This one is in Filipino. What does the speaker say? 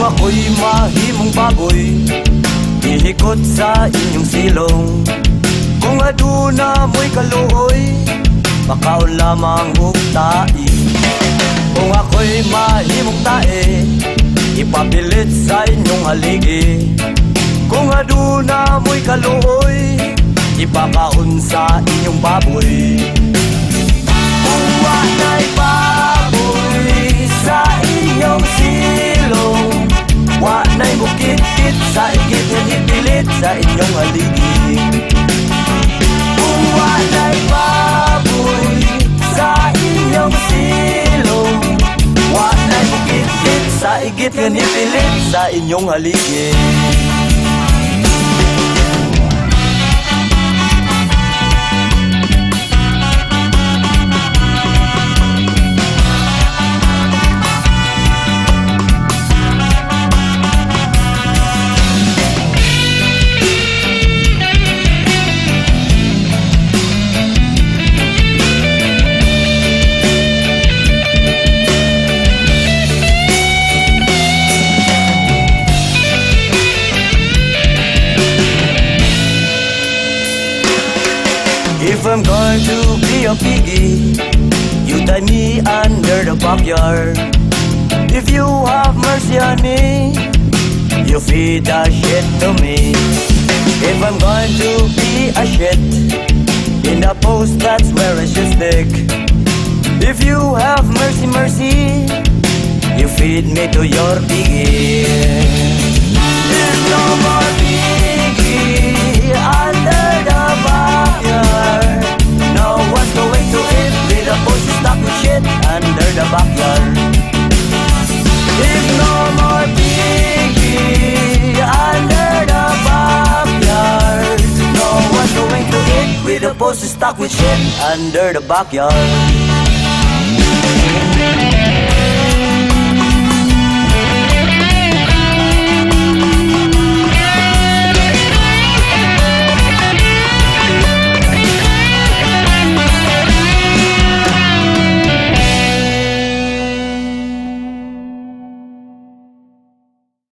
ako'y mahimong baboy, ihikot sa inyong silong. Kung aduna mo'y kaluoy, makaon lamang og tai. Kung ako'y mahimong tae, ipapilit sa inyong haligi. Kung aduna mo'y kaluoy, ipakaon sa inyong baboy. Kung wana'y baboy sa inyong silong, wana'y bukit-kit sa igit nga ipilit sa inyong haligi. Kung wana'y baboy sa inyong silong, wana'y bukit-kit sa igit nga ipilit sa inyong haligi. If I'm going to be a piggy, you tie me under the backyard. If you have mercy on me, you feed the shit to me. If I'm going to be a shit, in the post that's where I should stick. If you have mercy, mercy, you feed me to your piggy. There's no more piggy under the backyard. No one's going to eat with a bush stuck with shit under the backyard. There's no more piggy under the backyard. No one's going to eat with a bush stuck with shit under the backyard.